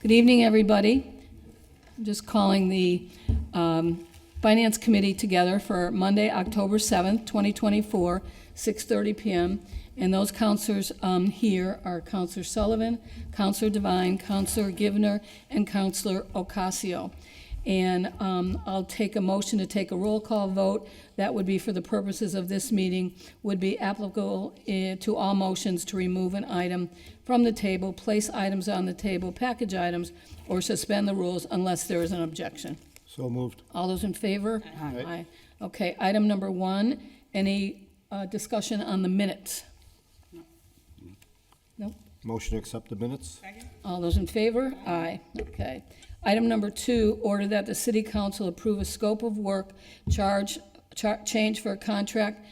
Good evening, everybody. I'm just calling the Finance Committee together for Monday, October 7th, 2024, 6:30 p.m. And those counselors here are Counselor Sullivan, Counselor Devine, Counselor Givner, and Counselor Ocasio. And I'll take a motion to take a roll call vote. That would be for the purposes of this meeting, would be applicable to all motions to remove an item from the table, place items on the table, package items, or suspend the rules unless there is an objection. So moved. All those in favor? Aye. Aye. Okay, item number 1, any discussion on the minutes? No? Motion to accept the minutes? All those in favor? Aye. Okay. Item number 2, order that the city council approve a scope of work change for a contract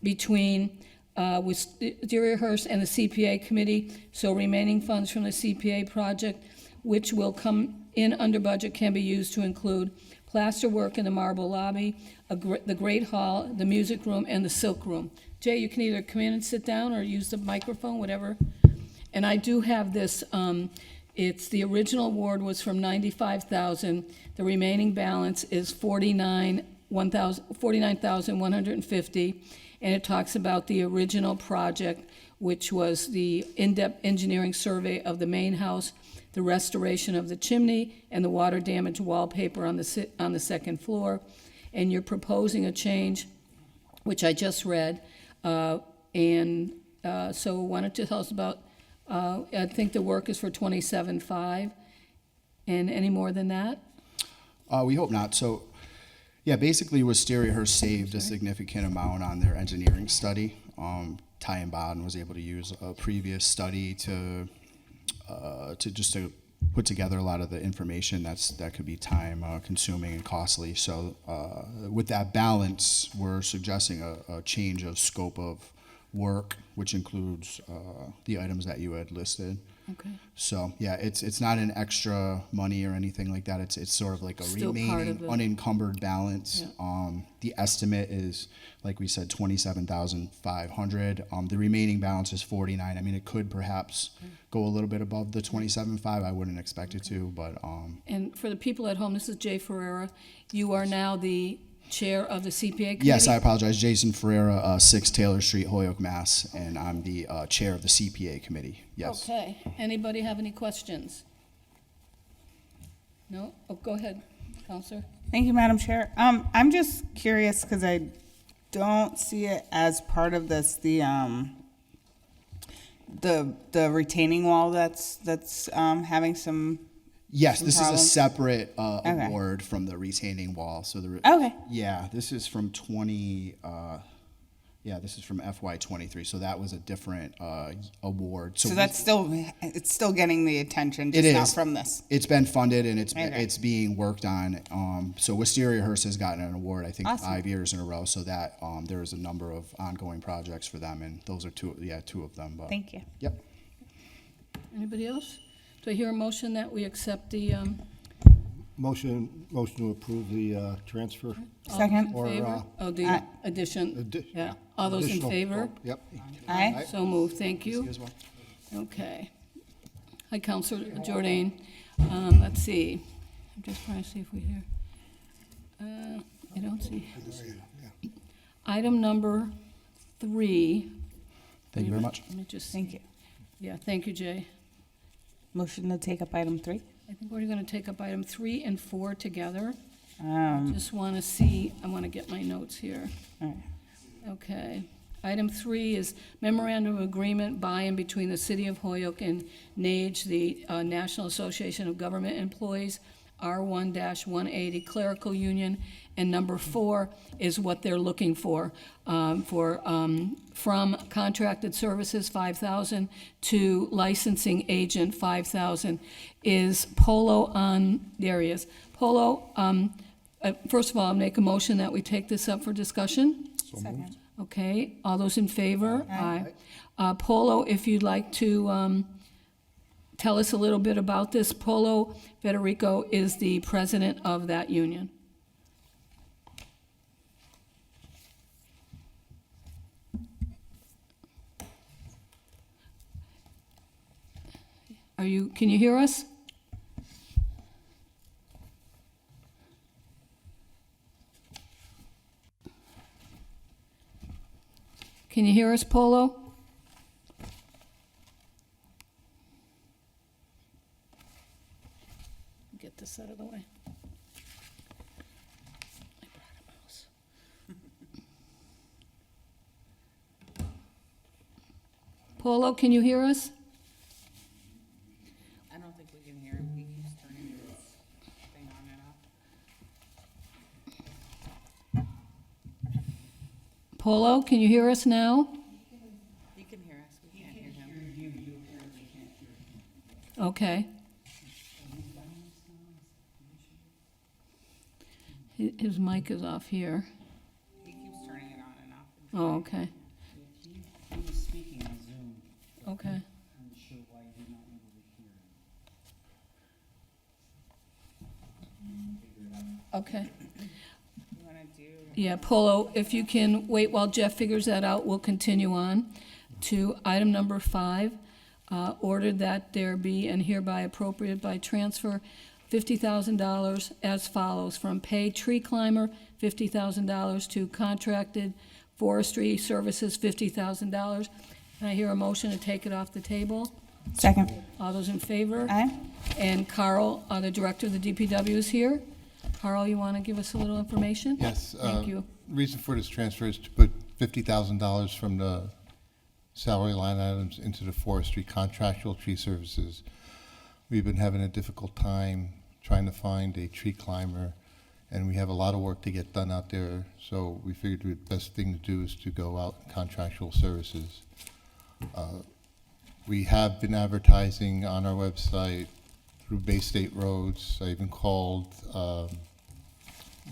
between Wistariahurst and the CPA Committee, so remaining funds from the CPA project, which will come in under budget, can be used to include plaster work in the marble lobby, the Great Hall, the music room, and the silk room. Jay, you can either come in and sit down or use the microphone, whatever. And I do have this, it's the original award was from $95,000. The remaining balance is $49,150, and it talks about the original project, which was the in-depth engineering survey of the main house, the restoration of the chimney, and the water damage wallpaper on the second floor. And you're proposing a change, which I just read, so why don't you tell us about? I think the work is for $27,500, and any more than that? We hope not. So, yeah, basically, Wistariahurst saved a significant amount on their engineering study. Ty and Bodden was able to use a previous study to put together a lot of the information that could be time consuming and costly. So, with that balance, we're suggesting a change of scope of work, which includes the items that you had listed. Okay. So yeah, it's not an extra money or anything like that. It's sort of like a Still part remaining of it. unencumbered balance. Yeah. The estimate is, like we said, $27,500. The remaining balance is $49,000. I mean, it could perhaps go a little bit above the $27,500. I wouldn't expect it to, but And for the people at home, this is Jay Ferreira. You are now the chair of the CPA Committee? yes, I apologize. Jason Ferreira, 6 Taylor Street, Holyoke, Mass, and I'm the chair of the CPA Committee. Yes. Okay. Anybody have any questions? No? Oh, go ahead, Counselor. Thank you, Madam Chair. I'm just curious because I don't see it as part of this, the retaining wall that's having some. Yes, Some this problems? is a separate Okay. award from the retaining wall. So Okay. Yeah, this is from this is from FY23. So that was a different award. So that's it's still getting the attention, It just not is. from this. It's been funded and Okay. it's being worked on. So Wistariahurst has gotten an award, I think, Awesome. 5 years in a row. So that there is a number of ongoing projects for them, and those are two of them. But, Thank you. Yep. Anybody else? Do I hear a motion that we accept the, Motion to approve the transfer. Second. Or, favor? Oh, the Aye. addition, yeah. All those in additional- favor? Yep. Aye. So moved, thank you. As well. Okay. Hi, Counselor Jordan. Let's see. I'm just trying to see if we hear. I don't see. Item number 3. Thank you very much. Let me just, Thank you. yeah, thank you, Jay. Motion to take up item 3. I think we're going to take up item 3 and 4 together. All Just want to see, I want to get my notes here. right. Okay. Item 3 is memorandum of agreement by and between the City of Holyoke and NAGE, the National Association of Government Employees, R1-180 Clerical Union, and number 4 is what they're looking for from contracted services, $5,000, to licensing agent, $5,000. Is Polo on? There he is. Polo. First of all, I'll make a motion that we take this up for discussion. Second. Okay, all those in favor? Aye. Polo, if you'd like to tell us a little bit about this. Polo Federico is the president of that union. Can you hear us? Can you hear us, Polo? Get this out of the way. I brought a mouse. Polo, can you hear us? I don't think we can hear him. He keeps turning his thing on and off. Polo, can you hear us now? He can hear us. We can't hear him. Okay. His mic is off here. He keeps turning it on and off. Oh, okay, He was speaking on Zoom. okay. I'm not sure why you're not able to hear him. Okay. You wanna do? Yeah, Polo, if you can wait while Jeff figures that out, we'll continue on to item number 5. Order that there be and hereby appropriated by transfer $50,000 as follows: from paid tree climber, $50,000, to contracted forestry services, $50,000. Can I hear a motion to take it off the table? Second. All those in favor? Aye. And Carl, the director of the DPW, is here. Carl, you want to give us a little information? Yes. Thank you. Reason for this transfer is to put $50,000 from the salary line items into the forestry contractual tree services. We've been having a difficult time trying to find a tree climber, and we have a lot of work to get done out there, so we figured the best thing to do is to go out contractual services. We have been advertising on our website through Bay State Roads. I even called the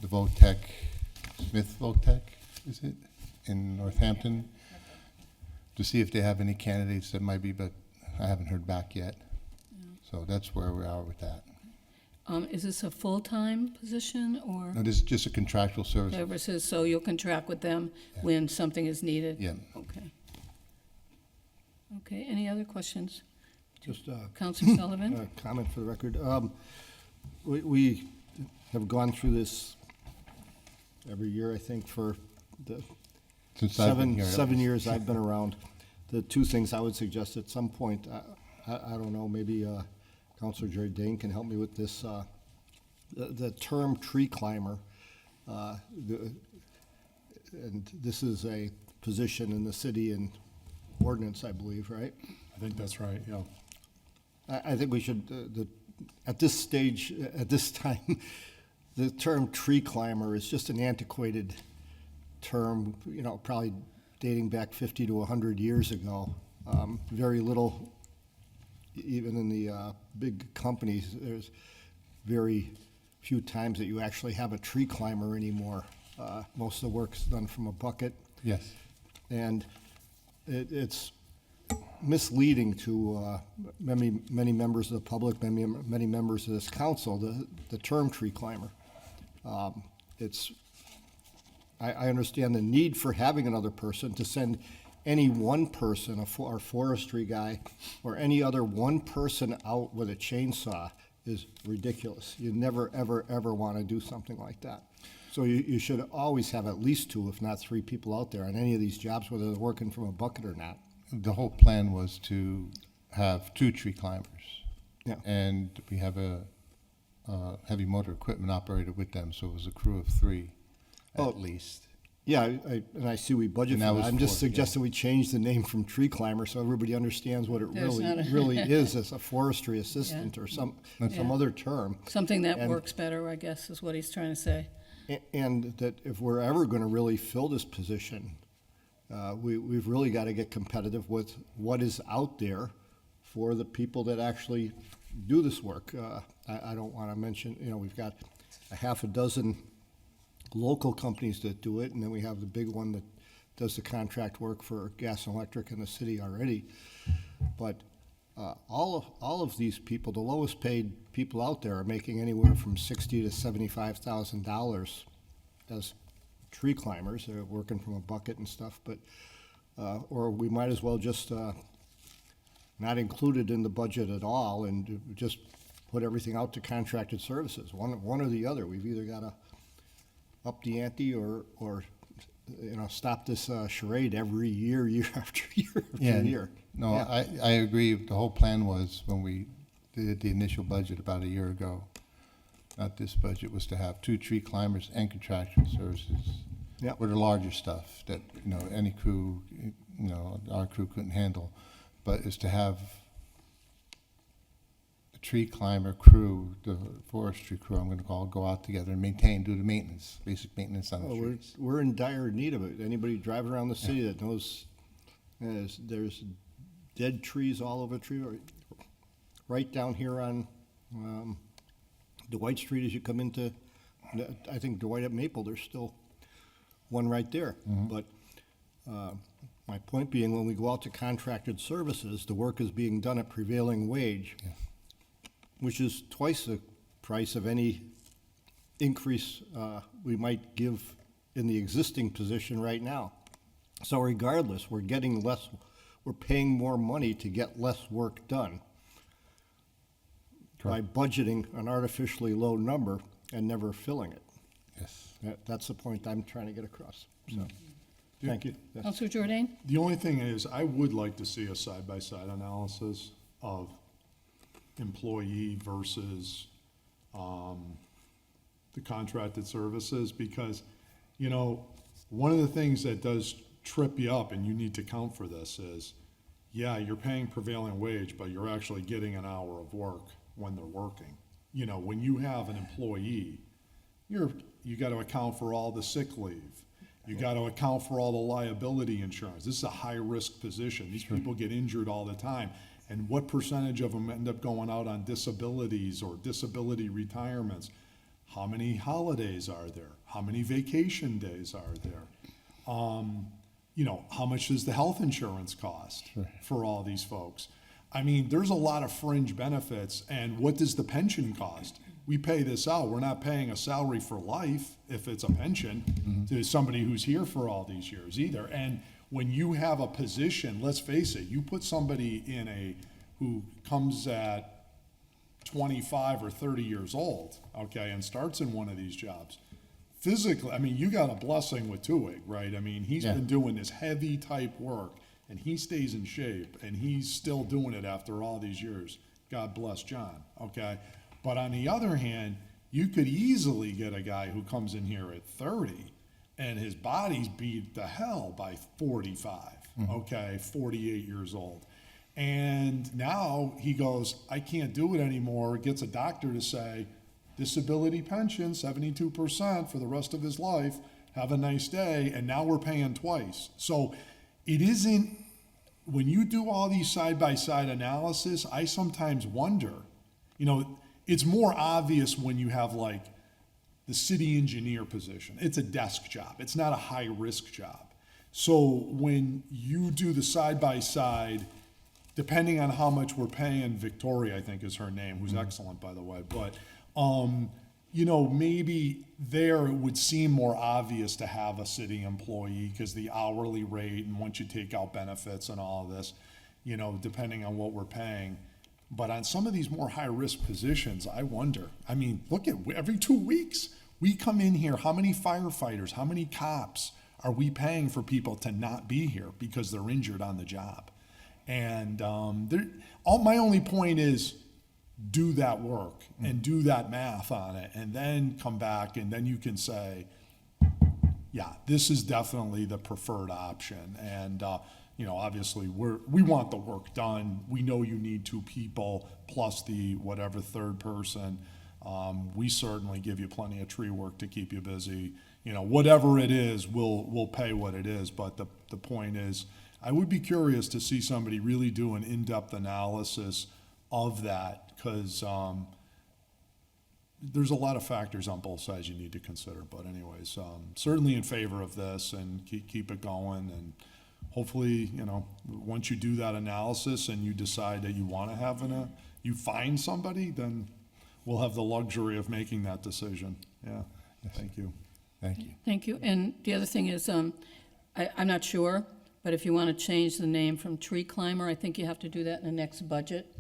Votech, Smith Votech, is it, in Northampton, to see if they have any candidates that might be, but I haven't heard back yet. So that's where we are with that. Is this a full-time position or No, this is just a contractual service. services, so you'll contract with them when something is needed? Yeah. Okay. Okay, any other questions? Just Counselor Sullivan? a comment for the record. We have gone through this every year, I think, for the Since I've been here. at 7 least. years I've been around. The two things I would suggest at some point, I don't know, maybe Counselor Jerry Dane can help me with this. The term tree climber, and this is a position in the city and ordinance, I believe, right? I think that's right, yeah. I think we should, at this stage, at this time, the term tree climber is just an antiquated term, you know, probably dating back 50 to 100 years ago. Very little, even in the big companies, there's very few times that you actually have a tree climber anymore. Most of the work's done from a bucket. Yes. And it's misleading to many members of the public, many members of this council, the term tree climber. I understand the need for having another person. To send any one person, our forestry guy, or any other one person out with a chainsaw is ridiculous. You never, ever, ever want to do something like that. So you should always have at least 2, if not 3 people out there on any of these jobs, whether they're working from a bucket or not. The whole plan was to have 2 tree climbers. Yeah. And we have a heavy motor equipment operator with them, so it was a crew of 3 Oh. at least. Yeah, and I see we budget And for that that. was I'm just 4, yeah. suggesting we change the name from tree climber so everybody understands what it There's not a- really is as a forestry assistant or some Yeah. other term. Something that And- works better, I guess, is what he's trying to say. And that if we're ever going to really fill this position, we've really got to get competitive with what is out there for the people that actually do this work. I don't want to mention, you know, we've got a half a dozen local companies that do it, and then we have the big one that does the contract work for gas and electric in the city already. But all of these people, the lowest paid people out there, are making anywhere from $60,000 to $75,000 as tree climbers. They're working from a bucket and stuff, but or we might as well just not include it in the budget at all and just put everything out to contracted services. One or the other. We've either got to up the ante or stop this charade every year, year after year Yeah, after year. no, Yeah. I agree. The whole plan was, when we did the initial budget about a year ago, not this budget, was to have 2 tree climbers and contractual services. Yep. Were the larger stuff that, any crew, our crew couldn't handle. But is to have the tree climber crew, the forestry crew, I'm gonna call, go out together and do the maintenance, basic maintenance on the Oh, trees. we're in dire need of it. Anybody driving around the city that knows, there's dead trees all over the tree, right down here on Dwight Street as you come into, I think Dwight at Maple, there's still one right there. But my point being, when we go out to contracted services, the work is being done at prevailing wage, which is twice the price of any increase we might give in the existing position right now. So regardless, we're getting less, we're paying more money to get less work done by budgeting an artificially low number and never filling it. Yes. That's the point I'm trying to get across. So, thank you. That's- Counselor Jordan? The only thing is, I would like to see a side-by-side analysis of employee versus the contracted services, because, one of the things that does trip you up, and you need to count for this, is, yeah, you're paying prevailing wage, but you're actually getting an hour of work when they're working. When you have an employee, you got to account for all the sick leave. You got to account for all the liability insurance. This is a high-risk position. These people get injured all the time. And what percentage of them end up going out on disabilities or disability retirements? How many holidays are there? How many vacation days are there? How much does the health insurance cost for all these folks? I mean, there's a lot of fringe benefits, and what does the pension cost? We pay this out. We're not paying a salary for life, if it's a pension, to somebody who's here for all these years either. And when you have a position, let's face it, you put somebody who comes at 25 or 30 years old, okay, and starts in one of these jobs, physically, I mean, you got a blessing with Tuig, right? I mean, he's been doing this heavy type work, and he stays in shape, and he's still doing it after all these years. God bless John, okay? But on the other hand, you could easily get a guy who comes in here at 30, and his body's beat to hell by 45, okay, 48 years old. And now he goes, I can't do it anymore, gets a doctor to say, disability pension, 72% for the rest of his life, have a nice day, and now we're paying twice. So it isn't, when you do all these side-by-side analysis, I sometimes wonder, it's more obvious when you have like the city engineer position. It's a desk job. It's not a high-risk job. So when you do the side-by-side, depending on how much we're paying, Victoria, I think is her name, who's excellent, by the way, but, maybe there it would seem more obvious to have a city employee because the hourly rate, and once you take out benefits and all of this, depending on what we're paying. But on some of these more high-risk positions, I wonder. I mean, look at every 2 weeks, we come in here, how many firefighters, how many cops are we paying for people to not be here because they're injured on the job? And my only point is, do that work and do that math on it, and then come back, and then you can say, yeah, this is definitely the preferred option. And obviously we want the work done. We know you need 2 people plus the whatever third person. We certainly give you plenty of tree work to keep you busy. Whatever it is, we'll pay what it is. But the point is, I would be curious to see somebody really do an in-depth analysis of that, because there's a lot of factors on both sides you need to consider. But anyways, certainly in favor of this, and keep it going. And hopefully, once you do that analysis and you decide that you want to have you find somebody, then we'll have the luxury of making that decision. Yeah, thank you. Thank you. Thank you. And the other thing is, I'm not sure, but if you want to change the name from tree climber, I think you have to do that in the next budget.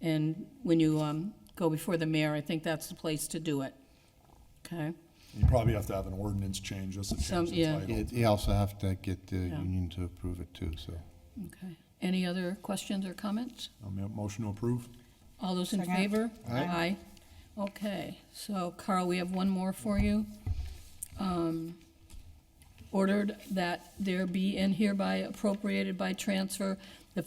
And when you go before the mayor, I think that's the place to do it. Okay? You probably have to have an ordinance change just to Some- change the yeah. title. You also have to get the Yeah. union to approve it too, so. Okay. Any other questions or comments? Motion to approve? All those in Second. favor? Aye. Okay, so Carl, we have one more for you. Ordered that there be and hereby appropriated by transfer in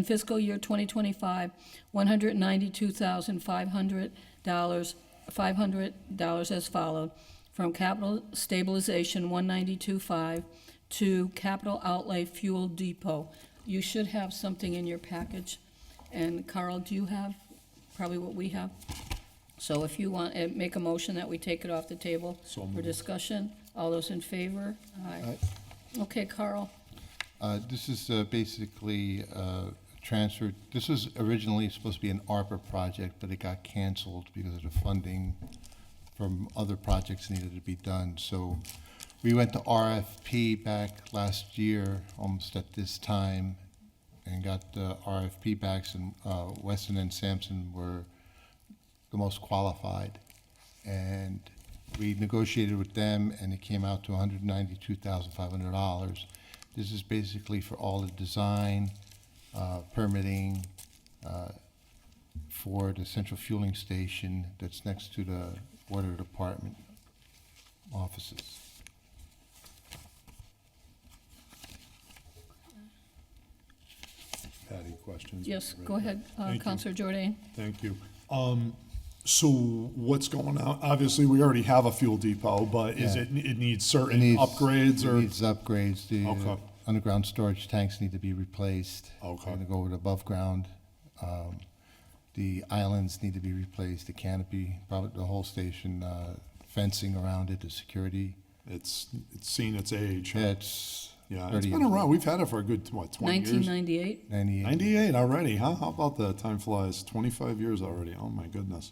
fiscal year 2025, $192,500 as followed, from capital stabilization 192.5 to capital outlay fuel depot. You should have something in your package. And Carl, do you have probably what we have? So if you want, make a motion that we take it off the table So for moved. discussion. All those in favor? Aye. Okay, Carl. This is basically transferred, this was originally supposed to be an ARPA project, but it got canceled because of the funding from other projects needed to be done. So we went to RFP back last year, almost at this time, and got the RFP backs, and Weston and Sampson were the most qualified. And we negotiated with them, and it came out to $192,500. This is basically for all the design, permitting, for the central fueling station that's next to the water department offices. Patty, questions? Yes, go ahead, Thank you. Counselor Jordan. Thank you. So what's going on? Obviously, we already have a fuel depot, but is Yeah. it needs certain It needs- upgrades It or? needs upgrades. The Okay. underground storage tanks need to be replaced. Okay. We're gonna go with above ground. The islands need to be replaced, the canopy, probably the whole station, fencing around it, the security. It's seen its age. Yeah, it's Yeah, it's 30 been years around. old. We've had it for a good, what, 20 years? 1998? 98. 98 already, huh? How about that? Time flies. 25 years already. Oh, my goodness.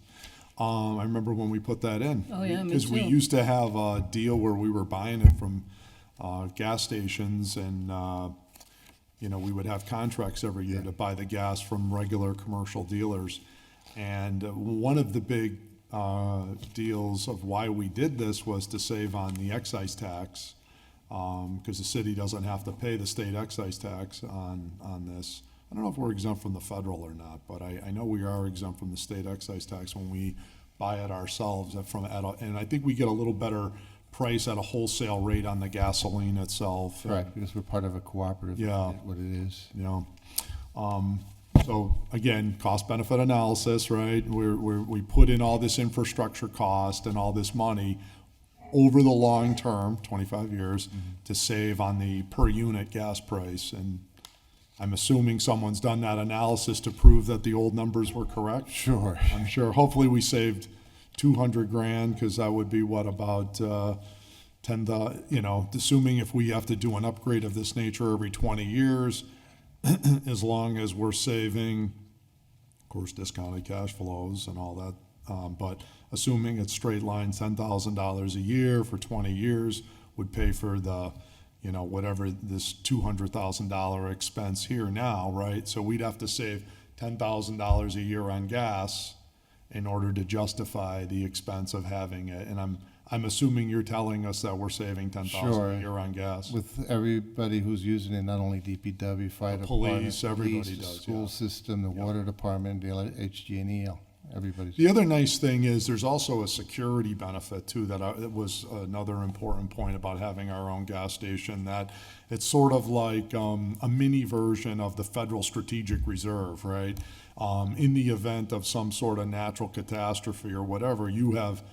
I remember when we put that in. Oh, yeah, me Because we too. used to have a deal where we were buying it from gas stations, and, we would have contracts every year to buy the gas from regular commercial dealers. And one of the big deals of why we did this was to save on the excise tax, because the city doesn't have to pay the state excise tax on this. I don't know if we're exempt from the federal or not, but I know we are exempt from the state excise tax when we buy it ourselves and I think we get a little better price at a wholesale rate on the gasoline itself. Correct, because we're part of a cooperative. Yeah. What it is. So again, cost benefit analysis, right? We put in all this infrastructure cost and all this money over the long term, 25 years, to save on the per unit gas price. And I'm assuming someone's done that analysis to prove that the old numbers were correct. Sure. I'm sure, hopefully we saved 200 grand, because that would be what, about 10, assuming if we have to do an upgrade of this nature every 20 years, as long as we're saving, of course, discounted cash flows and all that, but assuming it's straight line $10,000 a year for 20 years would pay for the, whatever this $200,000 expense here now, right? So we'd have to save $10,000 a year on gas in order to justify the expense of having it. And I'm assuming you're telling us that we're saving $10,000 Sure. a year on gas. With everybody who's using it, not only DPW, fire The department, police, everybody police, the does, school yeah. system, the water department, the HG&E, everybody's. The other nice thing is there's also a security benefit too, that was another important point about having our own gas station, that it's sort of like a mini version of the Federal Strategic Reserve, right? In the event of some sort of natural catastrophe or whatever, you have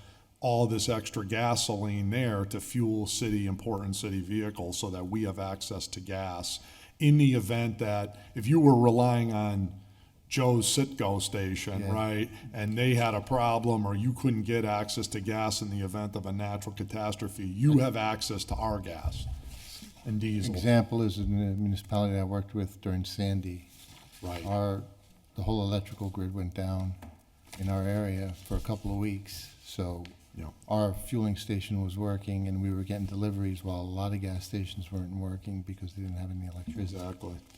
all this extra gasoline there to fuel important city vehicles, so that we have access to gas. In the event that if you were relying on Joe's Citgo station, Yeah. right, and they had a problem, or you couldn't get access to gas in the event of a natural catastrophe, you have access to our gas and diesel. Example is in the municipality I worked with during Sandy. Right. The whole electrical grid went down in our area for a couple of weeks. So Yeah. our fueling station was working, and we were getting deliveries while a lot of gas stations weren't working because they didn't have any electricity.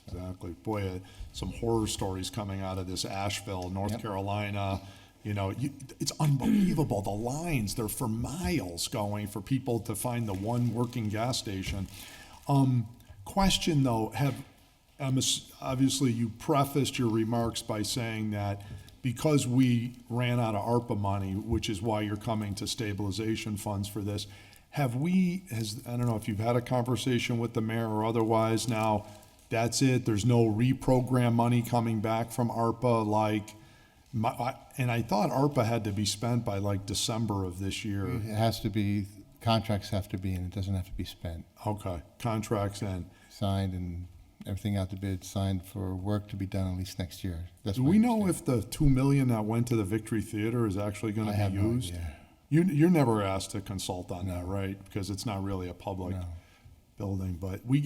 Exactly. Boy, some horror stories coming out of this Asheville, North Yep. Carolina, You know, it's unbelievable, the lines, they're for miles going for people to find the one working gas station. Question though, obviously you prefaced your remarks by saying that because we ran out of ARPA money, which is why you're coming to stabilization funds for this, I don't know if you've had a conversation with the mayor or otherwise now, that's it, there's no reprogram money coming back from ARPA, and I thought ARPA had to be spent by like December of this year. It has to be, contracts have to be, and it doesn't have to be spent. Okay, contracts in. Signed and everything out to bid, signed for work to be done at least next year. That's Do my we know understanding. if the $2 million that went to the Victory Theater is actually gonna I have be no used? idea. You're never asked to consult on that, right? Because it's not really a public No. building, but we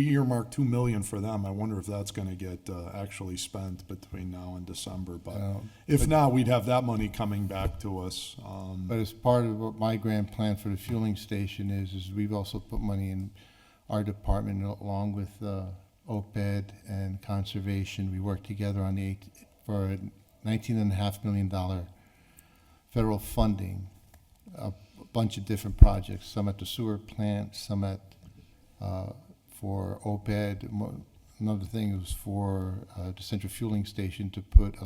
earmarked $2 million for them. I wonder if that's gonna get actually spent between now and December, but if not, we'd have that money coming back to us. But as part of what my grand plan for the fueling station is we've also put money in our department along with OPED and conservation. We worked together on for a $19.5 million federal funding, a bunch of different projects, some at the sewer plant, some at for OPED. Another thing was for the central fueling station to put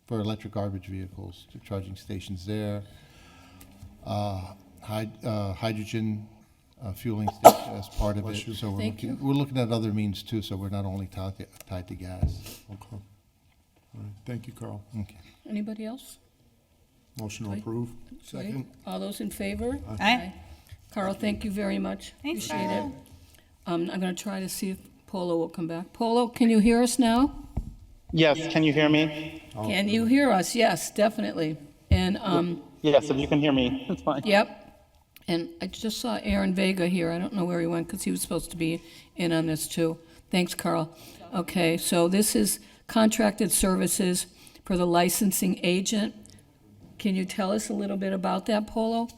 for electric garbage vehicles, to charging stations there. Hydrogen fueling station as part of Bless you. it. So Thank you. we're looking at other means too, so we're not only tied to gas. Okay. All right. Thank you, Carl. Okay. Anybody else? Motion to Right. approve? Great. All those in favor? Aye. Carl, thank you very much. Thanks, Appreciate it. Carl. I'm going to try to see if Polo will come back. Polo, can you hear us now? Yes, can you hear me? Can you hear us? Yes, definitely. And, Yes, if you can hear me, it's fine. yep. And I just saw Aaron Vega here. I don't know where he went because he was supposed to be in on this too. Thanks, Carl. Okay, so this is contracted services for the licensing agent. Can you tell us a little bit about that, Polo?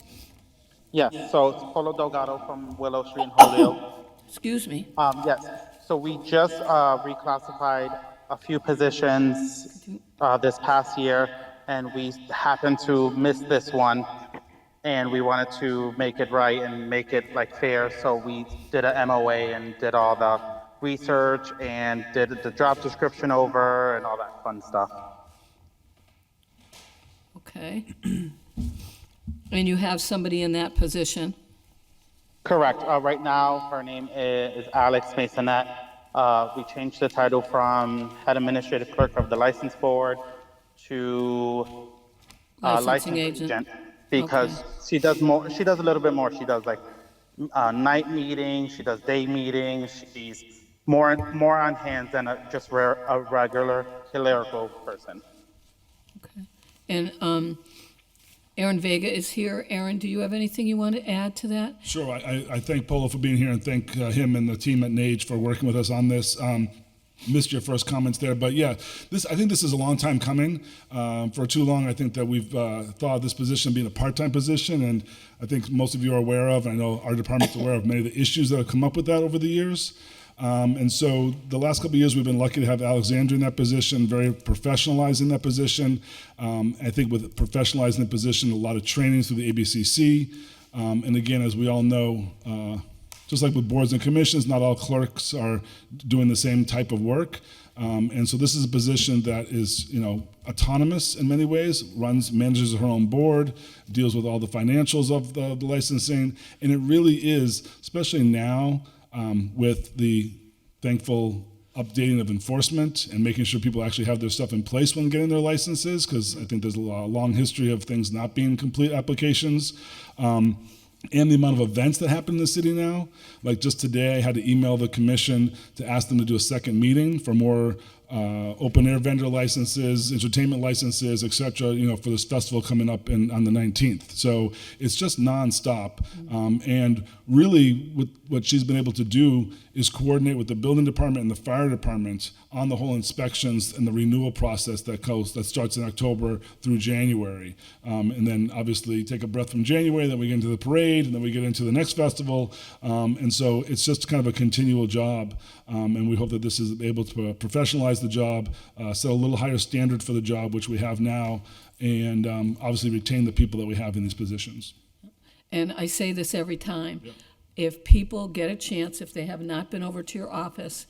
Yes, so it's Polo Delgado from Willow Street in Holyoke. Excuse me. Yes, so we just reclassified a few positions this past year, and we happened to miss this one, and we wanted to make it right and make it like fair, so we did a MOA and did all the research and did the job description over and all that fun stuff. Okay. And you have somebody in that position? Correct. Right now, her name is Alex Masonette. We changed the title from head administrative clerk of the license board to Licensing agent. because she does more. She does a little bit more. She does like night meetings. She does day meetings. She's more on hands than just a regular clerical person. Okay. And Aaron Vega is here. Aaron, do you have anything you want to add to that? Sure. I thank Polo for being here and thank him and the team at NAGE for working with us on this. Missed your first comments there, but yeah, I think this is a long time coming. For too long, I think that we've thought of this position being a part-time position, and I think most of you are aware of, and I know our department's aware of many of the issues that have come up with that over the years. And so the last couple of years, we've been lucky to have Alexandra in that position, very professionalized in that position. I think with professionalizing the position, a lot of training through the ABCC. And again, as we all know, just like with boards and commissions, not all clerks are doing the same type of work. And so this is a position that is, autonomous in many ways, manages her own board, deals with all the financials of the licensing. And it really is, especially now, with the thankful updating of enforcement and making sure people actually have their stuff in place when getting their licenses, because I think there's a long history of things not being complete applications. And the amount of events that happen in the city now. Like just today, I had to email the commission to ask them to do a second meeting for more open air vendor licenses, entertainment licenses, et cetera, for this festival coming up on the 19th. So it's just nonstop. And really what she's been able to do is coordinate with the building department and the fire department on the whole inspections and the renewal process that starts in October through January. And then obviously take a breath from January, then we get into the parade, and then we get into the next festival. And so it's just kind of a continual job. And we hope that this is able to professionalize the job, set a little higher standard for the job, which we have now, and obviously retain the people that we have in these positions. And I say this every time. If people get a chance, if they have not been over to your office,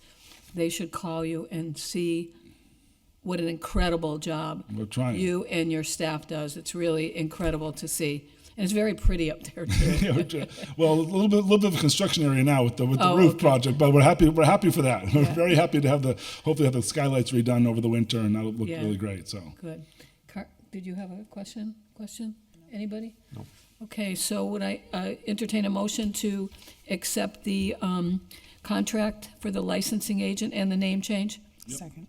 they should call you and see what an incredible job We're trying. you and your staff does. It's really incredible to see. And it's very pretty up there, too. Yeah, well, a little bit of a construction area now with the Oh, roof okay. project, but we're happy for that. We're very happy to hopefully have the skylights redone over the winter, and that'll look Yeah. really great. So Good. Did you have a question? Anybody? No. Okay, so would I entertain a motion to accept the contract for the licensing agent and the name change? Second.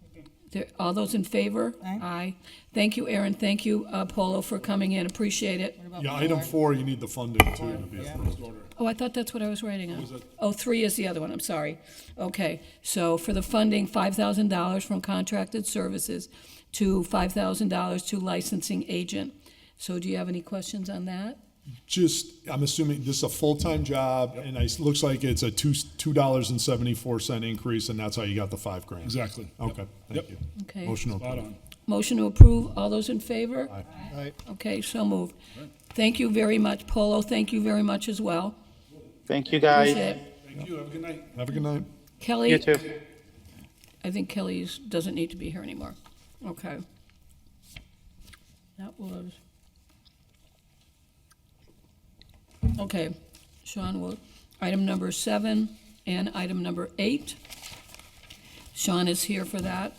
All those in favor? Aye. Thank you, Aaron. Thank you, Polo, for coming in. Appreciate it. Yeah, item 4, you need the funding too to be approved. Oh, I thought that's what I was writing on. Oh, 3 is the other one, I'm sorry. Okay, so for the funding, $5,000 from contracted services to $5,000 to licensing agent. So do you have any questions on that? Just, I'm assuming this is a full-time job, and it looks like it's a $2.74 increase, and that's how you got the $5,000. exactly. Okay, thank you. Okay. Motion to Spot approve. on. Motion to approve. All those in favor? Right. Okay, so moved. Thank you very much, Polo. Thank you very much as well. Thank you, guys. Appreciate it. Thank you. Have a good night. Have a good night. Kelly? You too. I think Kelly doesn't need to be here anymore. Okay. That was. Okay, Sean, item number 7 and item number 8. Sean is here for that.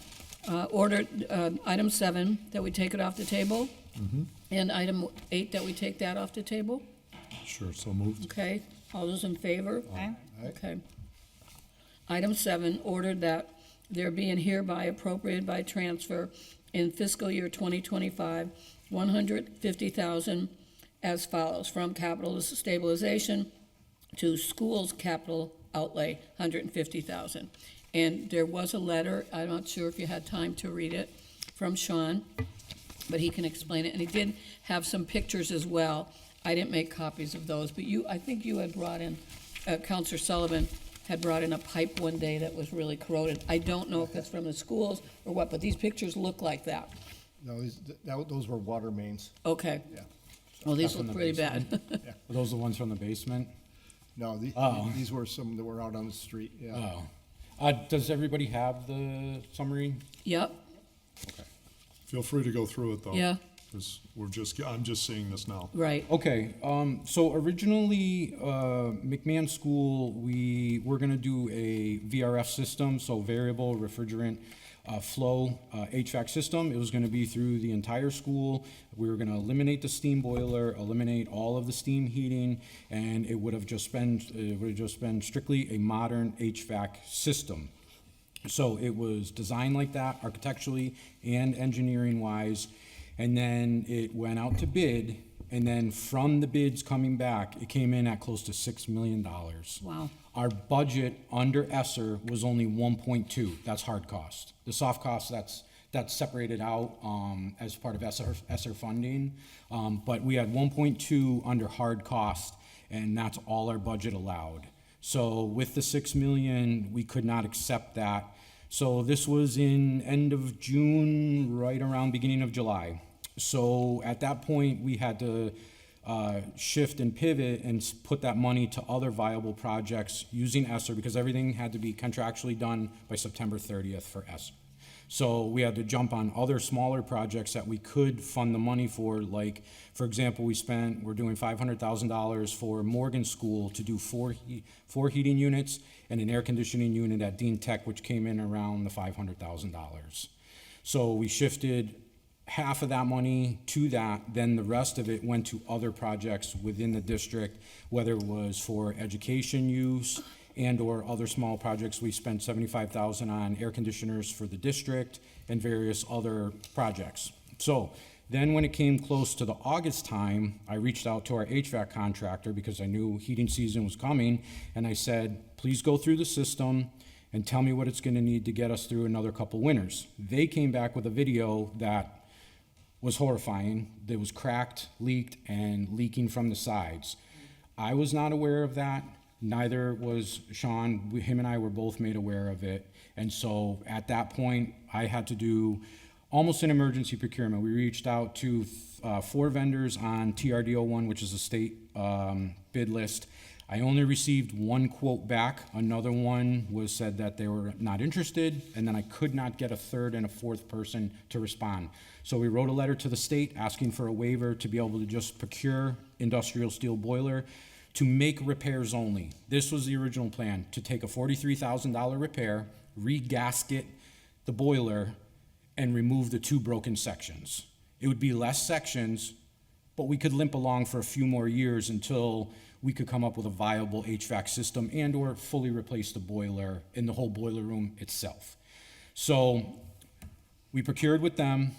Item 7, that we take it off the table. And item 8, that we take that off the table. Sure, so moved. Okay, all those in favor? Aye. Okay. Item 7, ordered that there be and hereby appropriated by transfer in fiscal year 2025, $150,000 as follows: from capital stabilization to schools capital outlay, $150,000. And there was a letter, I'm not sure if you had time to read it, from Sean, but he can explain it. And he did have some pictures as well. I didn't make copies of those, but I think you had brought in, Counselor Sullivan had brought in a pipe one day that was really corroded. I don't know if it's from the schools or what, but these pictures look like that. No, those were water mains. Okay. Yeah. Well, these From look the pretty bad. Are those the ones from the basement? No, Oh. these were some that were out on the street, yeah. Oh. Does everybody have the summary? Yep, Feel free to go through it, though. yeah, Because I'm just seeing this now. right. Okay, so originally, McMahon School, we were gonna do a VRF system, so variable refrigerant flow HVAC system. It was gonna be through the entire school. We were gonna eliminate the steam boiler, eliminate all of the steam heating, and it would have just been strictly a modern HVAC system. So it was designed like that architecturally and engineering wise. And then it went out to bid, and then from the bids coming back, it came in at close to $6 million. Wow. Our budget under ESSER was only 1.2. That's hard cost. The soft cost, that's separated out as part of ESSER funding. But we had 1.2 under hard cost, and that's all our budget allowed. So with the 6 million, we could not accept that. So this was in end of June, right around beginning of July. So at that point, we had to shift and pivot and put that money to other viable projects using ESSER, because everything had to be contractually done by September 30th for ESSER. So we had to jump on other smaller projects that we could fund the money for. Like, for example, we're doing $500,000 for Morgan School to do four heating units and an air conditioning unit at Dean Tech, which came in around the $500,000. So we shifted half of that money to that, then the rest of it went to other projects within the district, whether it was for education use and or other small projects. We spent $75,000 on air conditioners for the district and various other projects. So then when it came close to the August time, I reached out to our HVAC contractor because I knew heating season was coming, and I said, please go through the system and tell me what it's gonna need to get us through another couple winters. They came back with a video that was horrifying. It was cracked, leaked, and leaking from the sides. I was not aware of that. Neither was Sean. Him and I were both made aware of it. And so at that point, I had to do almost an emergency procurement. We reached out to 4 vendors on TRD01, which is a state bid list. I only received 1 quote back. Another one was said that they were not interested, and then I could not get a third and a fourth person to respond. So we wrote a letter to the state asking for a waiver to be able to just procure industrial steel boiler to make repairs only. This was the original plan, to take a $43,000 repair, re-gasket the boiler, and remove the 2 broken sections. It would be less sections, but we could limp along for a few more years until we could come up with a viable HVAC system and or fully replace the boiler in the whole boiler room itself. So we procured with them.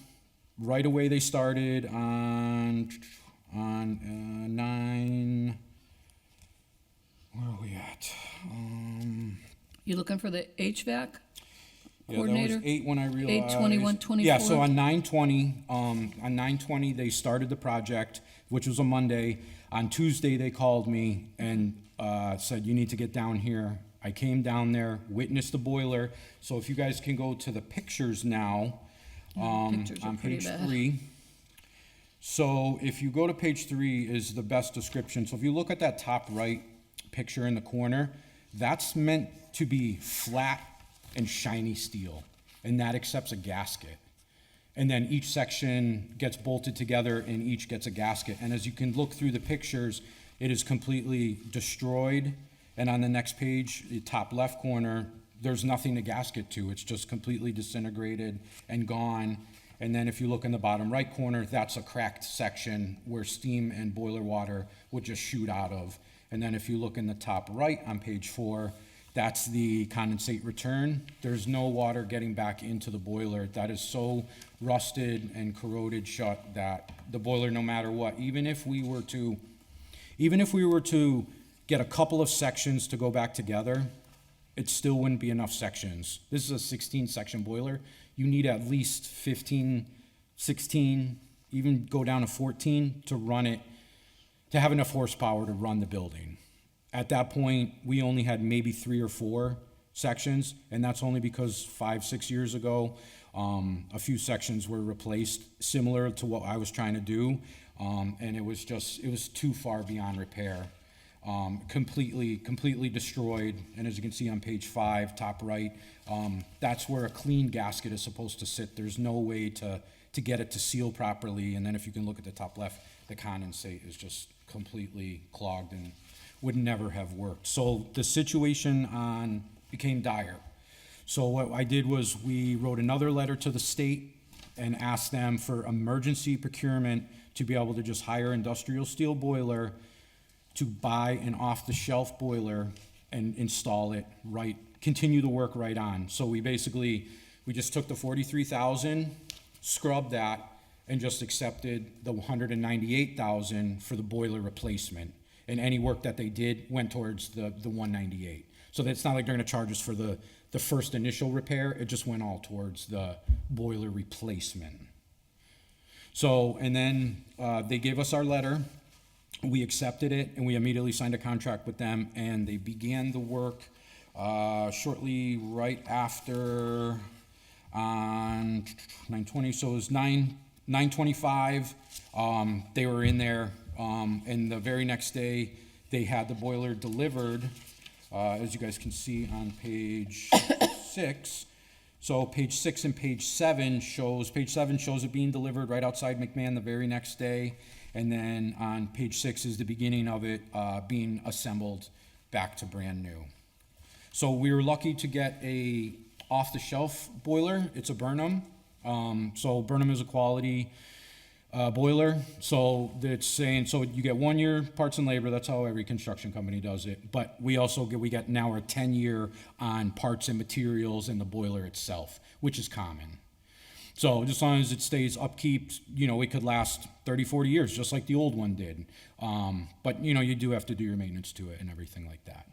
Right away they started on 9, where are we at? You looking for the HVAC Yeah, that coordinator? was 8 when I realized. 8/21/24? Yeah, so on 9/20, they started the project, which was a Monday. On Tuesday, they called me and said, you need to get down here. I came down there, witnessed the boiler. So if you guys can go to the pictures now, pictures are on pretty page bad. 3. So if you go to page 3 is the best description. So if you look at that top right picture in the corner, that's meant to be flat and shiny steel, and that accepts a gasket. And then each section gets bolted together and each gets a gasket. And as you can look through the pictures, it is completely destroyed. And on the next page, the top left corner, there's nothing to gasket to. It's just completely disintegrated and gone. And then if you look in the bottom right corner, that's a cracked section where steam and boiler water would just shoot out of. And then if you look in the top right on page 4, that's the condensate return. There's no water getting back into the boiler. That is so rusted and corroded shut that the boiler, no matter what, even if we were to get a couple of sections to go back together, it still wouldn't be enough sections. This is a 16-section boiler. You need at least 15, 16, even go down to 14 to run it, to have enough horsepower to run the building. At that point, we only had maybe 3 or 4 sections, and that's only because 5-6 years ago, a few sections were replaced similar to what I was trying to do, and it was too far beyond repair. Completely destroyed, and as you can see on page 5, top right, that's where a clean gasket is supposed to sit. There's no way to get it to seal properly, and then if you can look at the top left, the condensate is just completely clogged and would never have worked. So the situation became dire. So what I did was we wrote another letter to the state and asked them for emergency procurement to be able to just hire industrial steel boiler to buy an off-the-shelf boiler and install it continue the work right on. So we just took the $43,000, scrubbed that, and just accepted the $198,000 for the boiler replacement. And any work that they did went towards the $198,000. So it's not like they're gonna charge us for the first initial repair, it just went all towards the boiler replacement. So, and then they gave us our letter, we accepted it, and we immediately signed a contract with them, and they began the work shortly right after on 9/20, so it was 9/25, they were in there, and the very next day, they had the boiler delivered, as you guys can see on page 6. So page 6 and page 7 shows it being delivered right outside McMahon the very next day, and then on page 6 is the beginning of it being assembled back to brand new. So we were lucky to get a off-the-shelf boiler. It's a Burnham. So Burnham is a quality boiler. So it's saying, so you get 1 year parts and labor. That's how every construction company does it. But we get now a 10-year on parts and materials and the boiler itself, which is common. So as long as it stays upkeep, it could last 30, 40 years, just like the old one did. But you do have to do your maintenance to it and everything like that.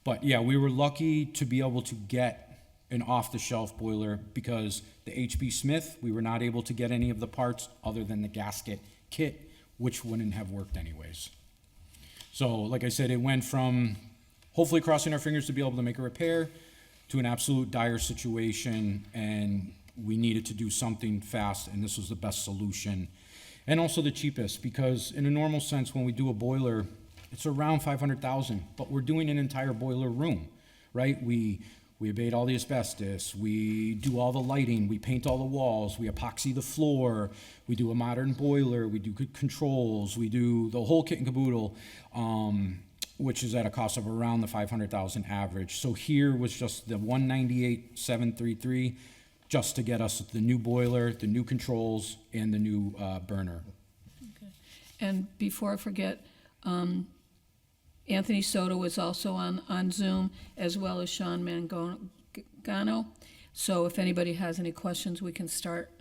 But yeah, we were lucky to be able to get an off-the-shelf boiler because the HB Smith, we were not able to get any of the parts other than the gasket kit, which wouldn't have worked anyways. So like I said, it went from hopefully crossing our fingers to be able to make a repair to an absolute dire situation, and we needed to do something fast, and this was the best solution. And also the cheapest, because in a normal sense, when we do a boiler, it's around 500,000, but we're doing an entire boiler room, right? We abate all the asbestos, we do all the lighting, we paint all the walls, we epoxy the floor, we do a modern boiler, we do good controls, we do the whole kit and caboodle, which is at a cost of around the 500,000 average. So here was just the 198,733, just to get us the new boiler, the new controls, and the new burner. And before I forget, Anthony Soto was also on Zoom, as well as Sean Mangano. So if anybody has any questions, we can start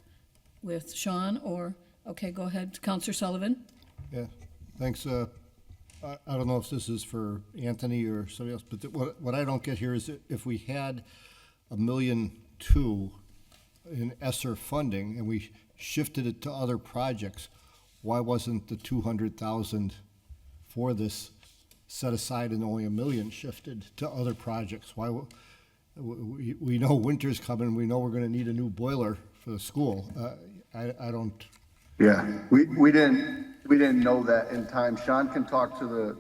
with Sean, or, okay, go ahead, Counselor Sullivan. Yeah, thanks. I don't know if this is for Anthony or somebody else, but what I don't get here is if we had $1.2 million in ESSER funding and we shifted it to other projects, why wasn't the 200,000 for this set aside and only $1 million shifted to other projects? Why? We know winter's coming. We know we're going to need a new boiler for the school. I don't. Yeah, we didn't know that in time. Sean can talk to the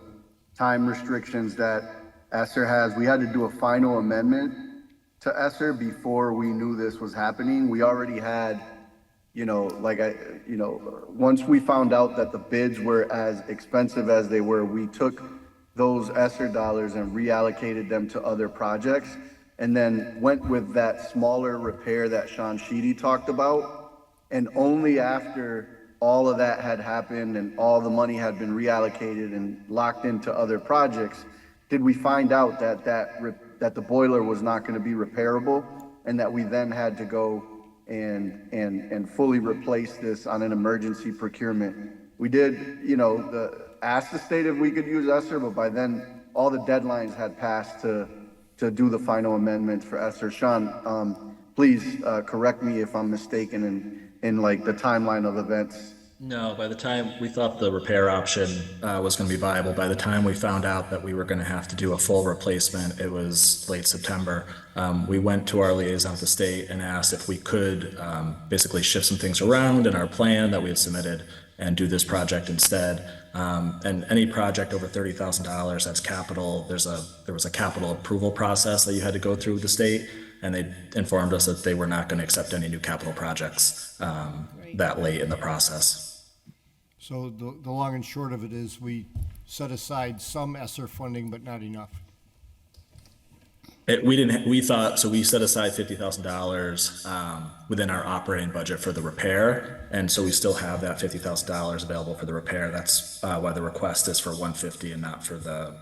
time restrictions that ESSER has. We had to do a final amendment to ESSER before we knew this was happening. We already had, once we found out that the bids were as expensive as they were, we took those ESSER dollars and reallocated them to other projects, and then went with that smaller repair that Sean Sheedy talked about. And only after all of that had happened and all the money had been reallocated and locked into other projects did we find out that the boiler was not going to be repairable, and that we then had to go and fully replace this on an emergency procurement. We did, ask the state if we could use ESSER, but by then all the deadlines had passed to do the final amendments for ESSER. Sean, please correct me if I'm mistaken in like the timeline of events. No, by the time we thought the repair option was going to be viable, by the time we found out that we were going to have to do a full replacement, it was late September. We went to our liaison with the state and asked if we could basically shift some things around in our plan that we had submitted and do this project instead. And any project over $30,000, that's capital. There was a capital approval process that you had to go through with the state, and they informed us that they were not going to accept any new capital projects that late in the process. So the long and short of it is we set aside some ESSER funding, but not enough. We set aside $50,000 within our operating budget for the repair, and so we still have that $50,000 available for the repair. That's why the request is for 150 and not for the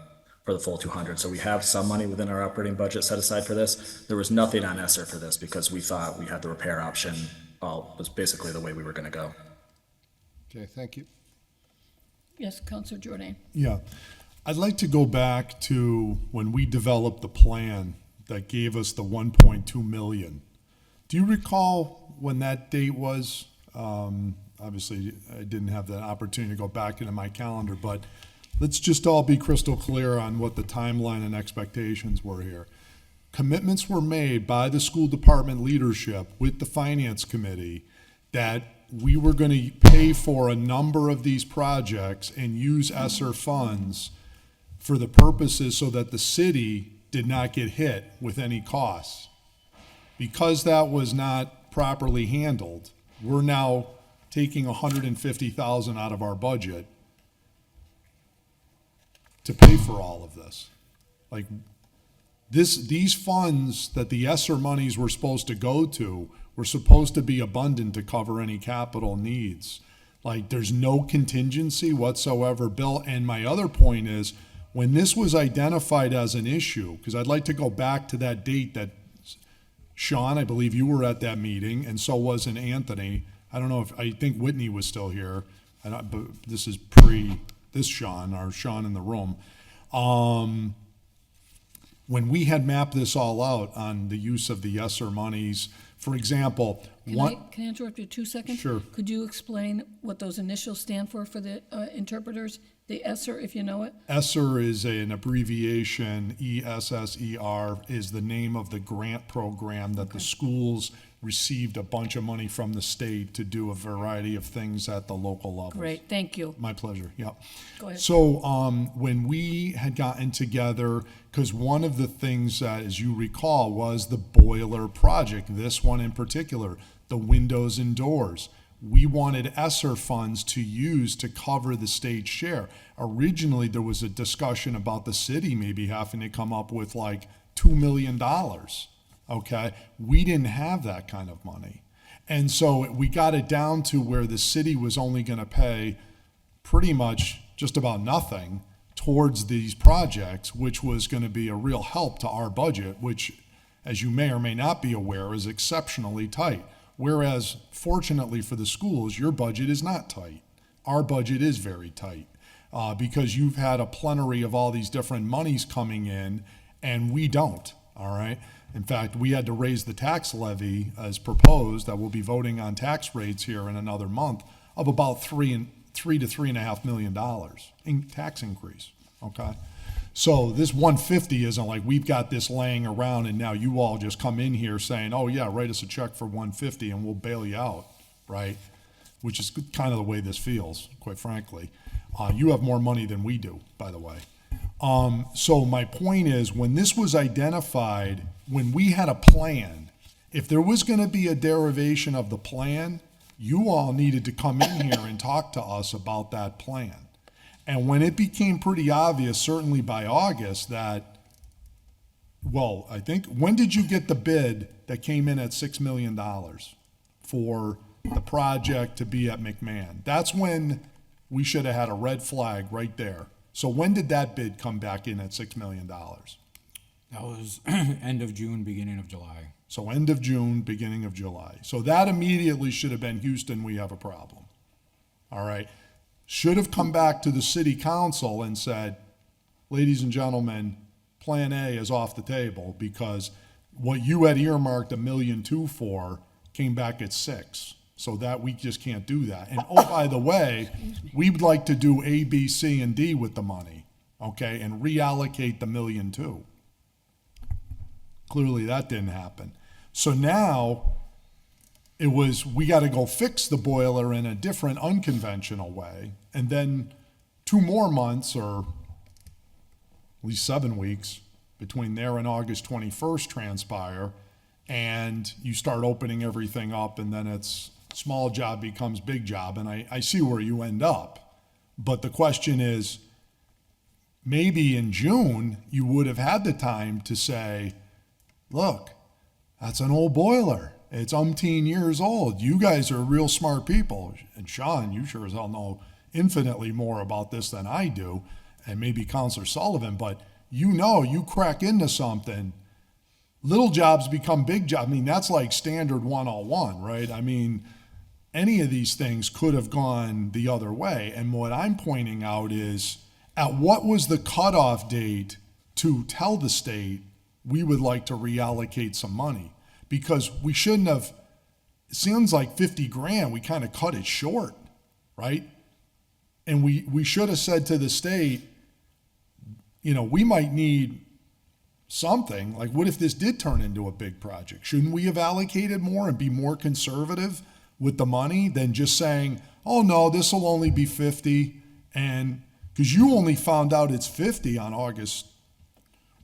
full 200. So we have some money within our operating budget set aside for this. There was nothing on ESSER for this because we thought we had the repair option. Was basically the way we were going to go. Okay, thank you. Yes, Counselor Jordan. Yeah, I'd like to go back to when we developed the plan that gave us the 1.2 million. Do you recall when that date was? Obviously, I didn't have the opportunity to go back into my calendar, but let's just all be crystal clear on what the timeline and expectations were here. Commitments were made by the school department leadership with the finance committee that we were going to pay for a number of these projects and use ESSER funds for the purposes so that the city did not get hit with any costs. Because that was not properly handled, we're now taking $150,000 out of our budget to pay for all of this. Like these funds that the ESSER monies were supposed to go to were supposed to be abundant to cover any capital needs. Like there's no contingency whatsoever built. And my other point is, when this was identified as an issue, because I'd like to go back to that date that Sean, I believe you were at that meeting, and so was Anthony. I don't know I think Whitney was still here, but this is this Sean, our Sean in the room. When we had mapped this all out on the use of the ESSER monies, for example, Can I interrupt you 2 seconds? Sure. Could you explain what those initials stand for the interpreters? The ESSER, if you know it? ESSER is an abbreviation, ESSER is the name of the grant program that the schools received a bunch of money from the state to do a variety of things at the local levels. Great, thank you. My pleasure, yep. Go ahead. So, when we had gotten together, because one of the things that, as you recall, was the boiler project, this one in particular, the windows and doors. We wanted ESSER funds to use to cover the state share. Originally, there was a discussion about the city maybe having to come up with like $2 million, okay? We didn't have that kind of money. And so we got it down to where the city was only gonna pay pretty much just about nothing towards these projects, which was gonna be a real help to our budget, which, as you may or may not be aware, is exceptionally tight. Whereas, fortunately for the schools, your budget is not tight. Our budget is very tight because you've had a plenary of all these different monies coming in, and we don't, all right? In fact, we had to raise the tax levy as proposed, that we'll be voting on tax rates here in another month, of about $3 to $3.5 million in tax increase, okay? So this 150 isn't like we've got this laying around and now you all just come in here saying, oh yeah, write us a check for 150 and we'll bail you out, right? Which is kind of the way this feels, quite frankly. You have more money than we do, by the way. So my point is, when this was identified, when we had a plan, if there was going to be a derivation of the plan, you all needed to come in here and talk to us about that plan. And when it became pretty obvious, certainly by August, that, well, I think, when did you get the bid that came in at $6 million for the project to be at McMahon? That's when we should have had a red flag right there. So when did that bid come back in at $6 million? That was end of June, beginning of July. So end of June, beginning of July. So that immediately should have been, Houston, we have a problem. All right? Should have come back to the city council and said, ladies and gentlemen, Plan A is off the table because what you had earmarked $1.2 million for came back at $6 million. So that we just can't do that. And oh, by the way, we'd like to do A, B, C, and D with the money, okay, and reallocate the $1.2 million. Clearly that didn't happen. So now it was, we got to go fix the boiler in a different, unconventional way. And then 2 more months, or at least 7 weeks, between there and August 21st transpire, and you start opening everything up, and then it's small job becomes big job, and I see where you end up. But the question is, maybe in June, you would have had the time to say, look, that's an old boiler. It's umpteen years old. You guys are real smart people. And Sean, you sure as hell know infinitely more about this than I do, and maybe Counselor Sullivan, but you know, you crack into something, little jobs become big jobs. I mean, that's like standard 101, right? I mean, any of these things could have gone the other way. And what I'm pointing out is, at what was the cutoff date to tell the state we would like to reallocate some money? Because we shouldn't have, it sounds like 50 grand, we kind of cut it short, right? And we should have said to the state, you know, we might need something. Like, what if this did turn into a big project? Shouldn't we have allocated more and be more conservative with the money than just saying, oh no, this will only be 50? And because you only found out it's 50 on August.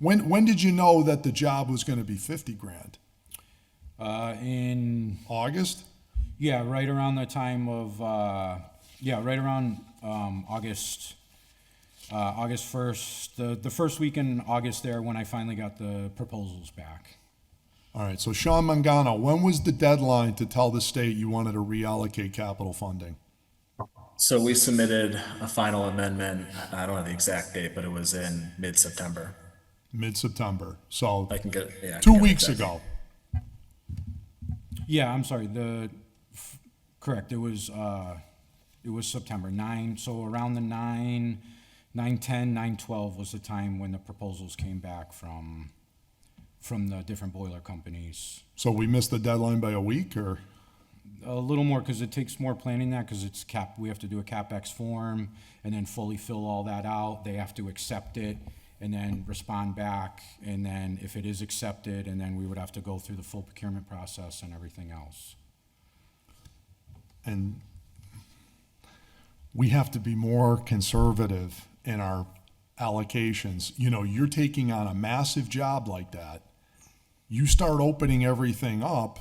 When did you know that the job was going to be 50 grand? In August? Yeah, right around the time of right around August 1st, the first week in August there, when I finally got the proposals back. All right, so Sean Mangano, when was the deadline to tell the state you wanted to reallocate capital funding? So we submitted a final amendment. I don't have the exact date, but it was in mid-September. Mid-September, so I can get, yeah. I can 2 get weeks exact- ago. Yeah, I'm sorry. Correct. It was September 9. So around the 9/10, 9/12 was the time when the proposals came back from the different boiler companies. So we missed the deadline by a week, or? A little more, because it takes more planning than that, because it's we have to do a CapEx form and then fully fill all that out. They have to accept it and then respond back. And then if it is accepted, and then we would have to go through the full procurement process and everything else. And we have to be more conservative in our allocations. You know, you're taking on a massive job like that. You start opening everything up,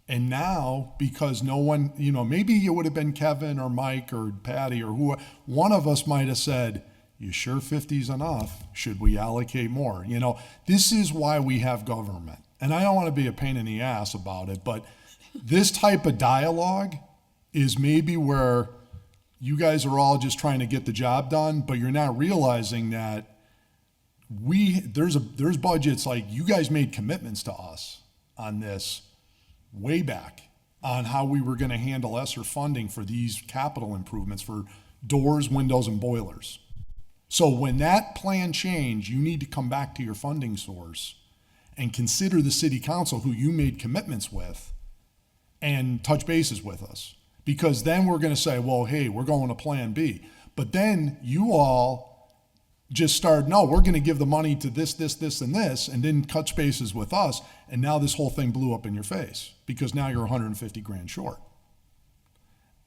and now, because no one, you know, maybe it would have been Kevin or Mike or Patty or who, one of us might have said, you sure 50's enough? Should we allocate more? You know, this is why we have government. And I don't want to be a pain in the ass about it, but this type of dialogue is maybe where you guys are all just trying to get the job done, but you're not realizing that there's budgets, like, you guys made commitments to us on this way back on how we were going to handle ESSER funding for these capital improvements for doors, windows, and boilers. So when that plan changed, you need to come back to your funding source and consider the city council, who you made commitments with, and touch bases with us. Because then we're going to say, well, hey, we're going to plan B. But then you all just start, no, we're going to give the money to this, and this, and then touch bases with us. And now this whole thing blew up in your face because now you're 150 grand short.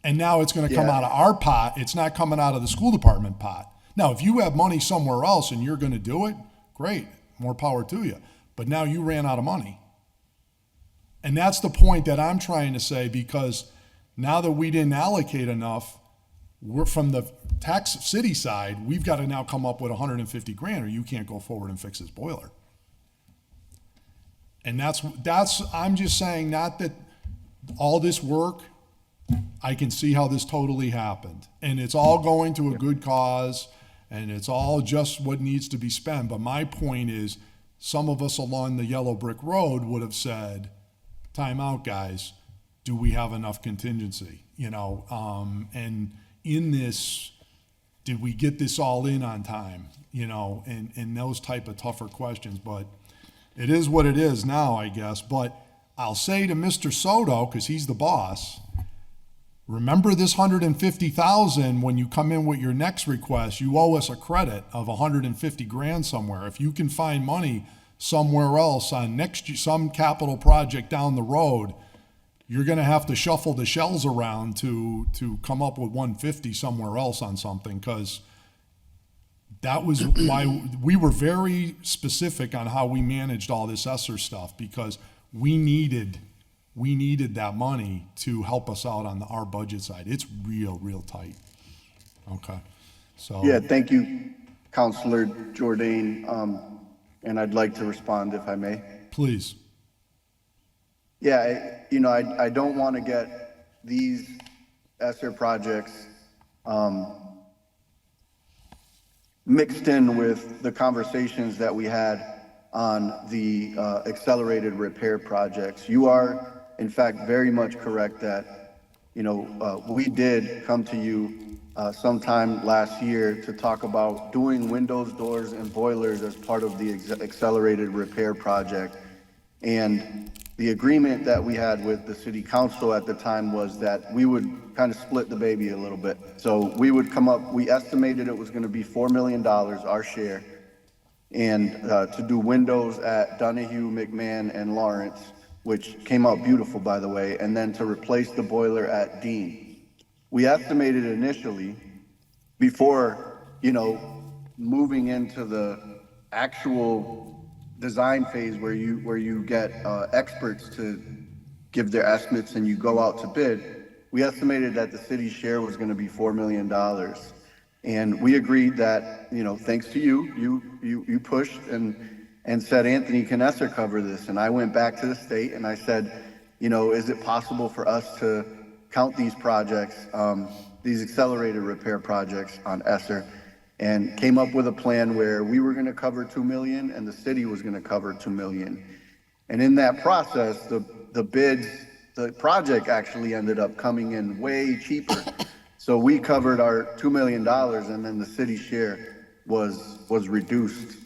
And now it's going to come out of our pot. It's not coming out of the school department pot. Now, if you have money somewhere else and you're going to do it, great, more power to you. But now you ran out of money. And that's the point that I'm trying to say, because now that we didn't allocate enough, we're from the tax city side, we've got to now come up with 150 grand, or you can't go forward and fix this boiler. And that's, I'm just saying, not that all this work, I can see how this totally happened. And it's all going to a good cause, and it's all just what needs to be spent. But my point is, some of us along the yellow brick road would have said, time out, guys. Do we have enough contingency? You know, and in this, did we get this all in on time? You know, and those type of tougher questions. But it is what it is now, I guess. But I'll say to Mr. Soto, because he's the boss, remember this 150,000 when you come in with your next request. You owe us a credit of 150 grand somewhere. If you can find money somewhere else on some capital project down the road, you're going to have to shuffle the shells around to come up with 150 somewhere else on something, because that was why we were very specific on how we managed all this ESSER stuff, because we needed that money to help us out on our budget side. It's real tight. Okay. So. Yeah, thank you, Councilor Jordan. And I'd like to respond if I may. Please. Yeah, I don't want to get these ESSER projects mixed in with the conversations that we had on the accelerated repair projects. You are, in fact, very much correct that, we did come to you sometime last year to talk about doing windows, doors, and boilers as part of the accelerated repair project. And the agreement that we had with the city council at the time was that we would kind of split the baby a little bit. So we would come up, we estimated it was going to be $4 million, our share, and to do windows at Donahue, McMahon, and Lawrence, which came out beautiful, by the way, and then to replace the boiler at Dean. We estimated initially, before, moving into the actual design phase where you get experts to give their estimates and you go out to bid, we estimated that the city's share was going to be $4 million. And we agreed that, thanks to you pushed and said, Anthony, can ESSER cover this? And I went back to the state and I said, is it possible for us to count these projects, these accelerated repair projects on ESSER? And came up with a plan where we were going to cover $2 million and the city was going to cover $2 million. And in that process, the project actually ended up coming in way cheaper. So we covered our $2 million, and then the city share was reduced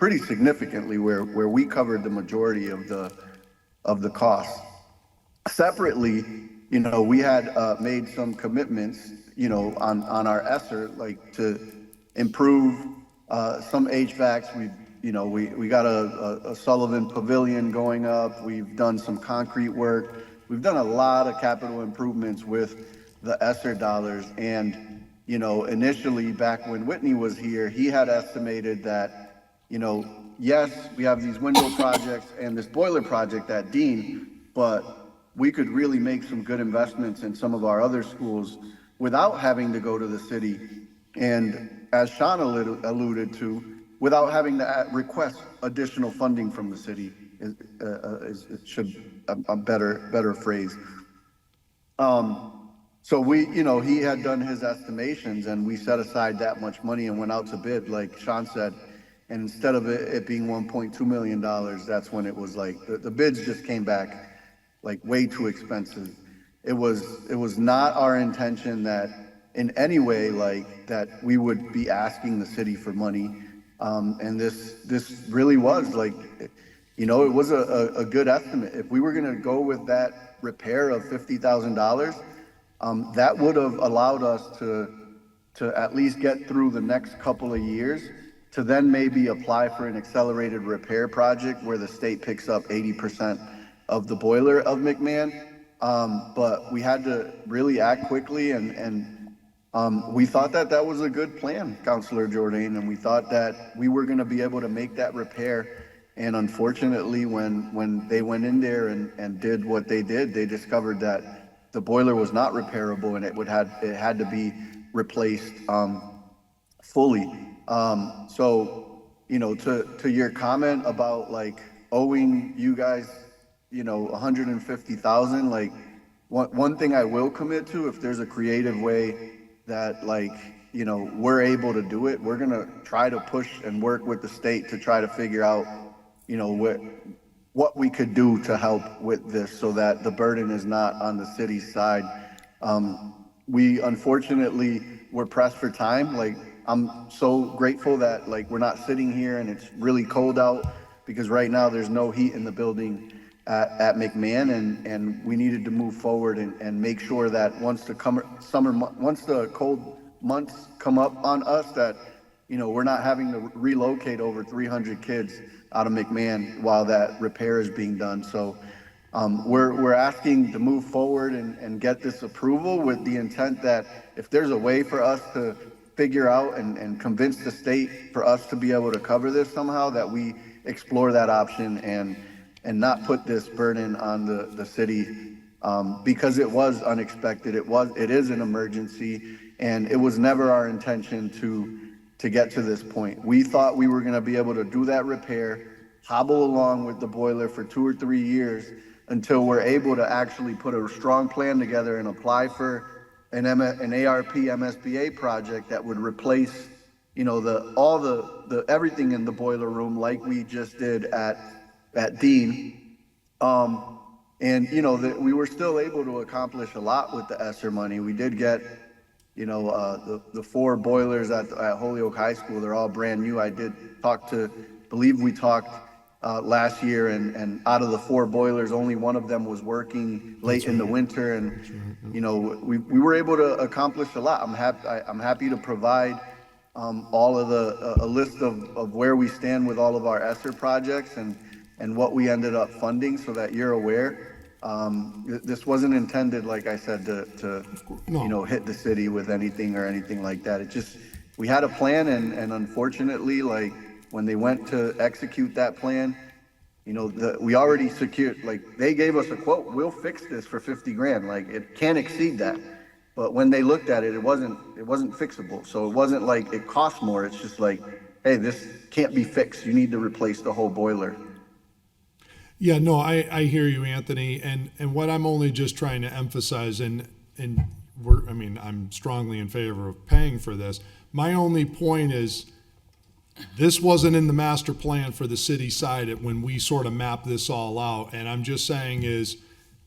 pretty significantly, where we covered the majority of the cost. Separately, we had made some commitments, on our ESSER, like to improve some HVACs. We got a Sullivan Pavilion going up. We've done some concrete work. We've done a lot of capital improvements with the ESSER dollars. And, initially back when Whitney was here, he had estimated that, yes, we have these window projects and this boiler project at Dean, but we could really make some good investments in some of our other schools without having to go to the city. And as Sean alluded to, without having to request additional funding from the city should a better phrase. So he had done his estimations and we set aside that much money and went out to bid, like Sean said. And instead of it being $1.2 million, that's when it was like, the bids just came back like way too expensive. It was not our intention that in any way like that we would be asking the city for money. And this really was like, it was a good estimate. If we were gonna go with that repair of $50,000, that would have allowed us to at least get through the next couple of years, to then maybe apply for an accelerated repair project where the state picks up 80% of the boiler of McMahon. But we had to really act quickly, and we thought that was a good plan, Councilor Jordan, and we thought that we were gonna be able to make that repair. And unfortunately, when they went in there and did what they did, they discovered that the boiler was not repairable and it had to be replaced fully. So, to your comment about like owing you guys, $150,000, like one thing I will commit to, if there's a creative way that like, we're able to do it, we're gonna try to push and work with the state to try to figure out, what we could do to help with this so that the burden is not on the city's side. We unfortunately were pressed for time. Like, I'm so grateful that like we're not sitting here and it's really cold out, because right now there's no heat in the building at McMahon, and we needed to move forward and make sure that once the cold months come up on us, that we're not having to relocate over 300 kids out of McMahon while that repair is being done. So we're asking to move forward and get this approval with the intent that if there's a way for us to figure out and convince the state for us to be able to cover this somehow, that we explore that option and not put this burden on the city, because it was unexpected. It is an emergency, and it was never our intention to get to this point. We thought we were gonna be able to do that repair, hobble along with the boiler for 2 or 3 years until we're able to actually put a strong plan together and apply for an ARP MSBA project that would replace, all the everything in the boiler room like we just did at Dean. And we were still able to accomplish a lot with the ESSER money. We did get, the 4 boilers at Holyoke High School. They're all brand new. I did believe we talked last year, and out of the 4 boilers, only one of them was working late in the winter. And, we were able to accomplish a lot. I'm happy to provide all of a list of where we stand with all of our ESSER projects and what we ended up funding, so that you're aware. This wasn't intended, like I said, to hit the city with anything or anything like that. It just, we had a plan, and unfortunately, like when they went to execute that plan, we already secured, like they gave us a quote, we'll fix this for 50 grand. Like it can't exceed that. But when they looked at it, it wasn't fixable. So it wasn't like it cost more. It's just like, hey, this can't be fixed. You need to replace the whole boiler. Yeah, no, I hear you, Anthony, and what I'm only just trying to emphasize, and I'm strongly in favor of paying for this. My only point is, this wasn't in the master plan for the city side when we sort of mapped this all out, and I'm just saying is,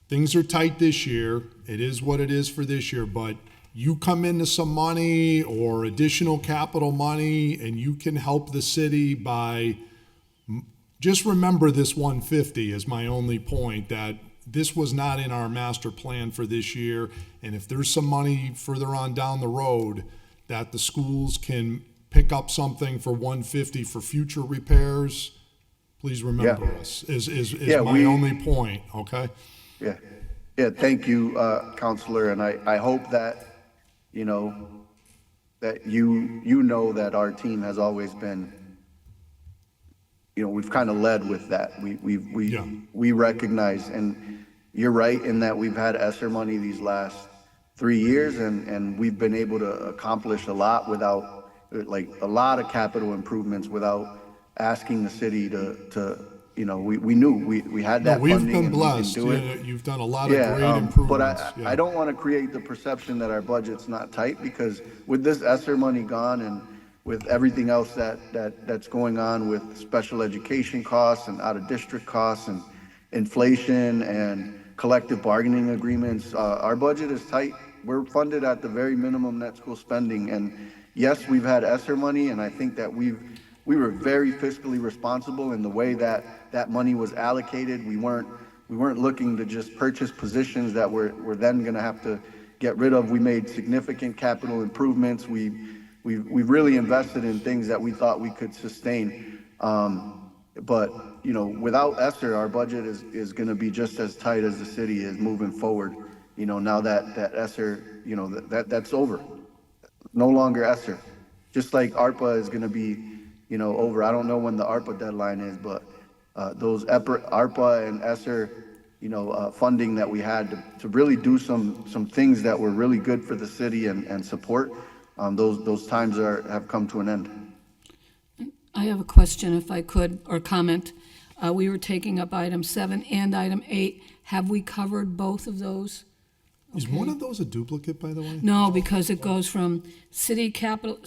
things are tight this year. It is what it is for this year, but you come into some money or additional capital money, and you can help the city by. Just remember this 150 is my only point, that this was not in our master plan for this year, and if there's some money further on down the road that the schools can pick up something for 150 for future repairs, please remember Yeah. us, is Yeah, my only point, okay? Yeah, yeah, thank you, Counselor, and I hope that, that you know that our team has always been, we've kind of led with that. Yeah. We recognize, and you're right in that we've had ESSER money these last 3 years, and we've been able to accomplish a lot without, like, a lot of capital improvements without asking the city to, we knew we had No, that we've funding been and we can blessed. do it. Yeah, you've done a lot of great But improvements. I don't want to create the perception that our budget's not tight, because with this ESSER money gone and with everything else that's going on with special education costs and out-of-district costs and inflation and collective bargaining agreements, our budget is tight. We're funded at the very minimum net school spending. And yes, we've had ESSER money, and I think that we were very fiscally responsible in the way that money was allocated. We weren't looking to just purchase positions that we're then going to have to get rid of. We made significant capital improvements. We really invested in things that we thought we could sustain. But without ESSER, our budget is going to be just as tight as the city is moving forward. Now that ESSER, that's over. No longer ESSER. Just like ARPA is going to be over. I don't know when the ARPA deadline is, but those ARPA and ESSER, funding that we had to really do some things that were really good for the city and support, those times have come to an end. I have a question, if I could, or comment. We were taking up item 7 and item 8. Have we covered both of those? Is one of those a duplicate, by the way? No, because it goes from city capital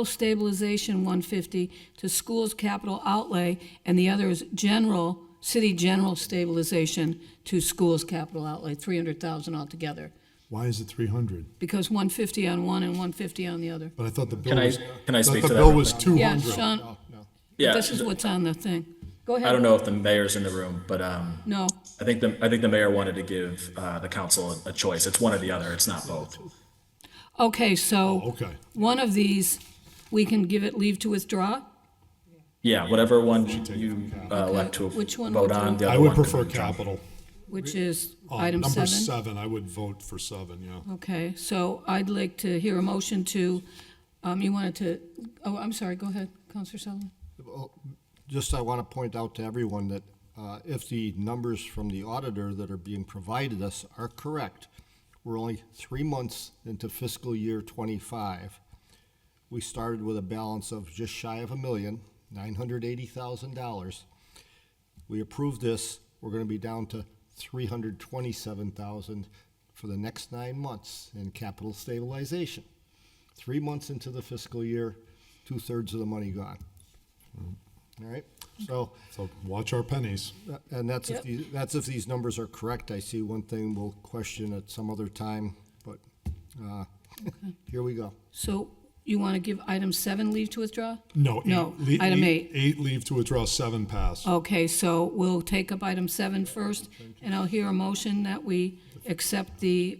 stabilization 150 to schools capital outlay, and the other is city general stabilization to schools capital outlay, 300,000 altogether. Why is it 300? Because 150 on one and 150 on the other. But I thought the bill Can I- was, can I thought speak the to that bill real was quick? 200. Yeah, Sean, Yeah, this is what's on the thing. Go ahead. I don't know if the mayor's in the room, but No. I think the mayor wanted to give the council a choice. It's one or the other. It's not both. Okay, so Okay. one of these, we can give it leave to withdraw? Yeah, whatever one you elect to Which one vote would on, you- the other I would one could prefer withdraw. capital. Which is item Number 7? 7, I would vote for 7, yeah. Okay, so I'd like to hear a motion to, you wanted to, I'm sorry, go ahead, Counselor Sullivan. Just I want to point out to everyone that if the numbers from the auditor that are being provided us are correct, we're only 3 months into fiscal year '25. We started with a balance of just shy of $1,980,000. We approved this, we're going to be down to $327,000 for the next 9 months in capital stabilization. 3 months into the fiscal year, 2/3 of the money gone. All right, so, So watch our pennies. and that's Yep. if these numbers are correct. I see one thing we'll question at some other time, but, here we go. So you want to give item 7 leave to withdraw? No. No, item 8. 8 leave to withdraw, 7 pass. Okay, so we'll take up item 7 first, and I'll hear a motion that we accept the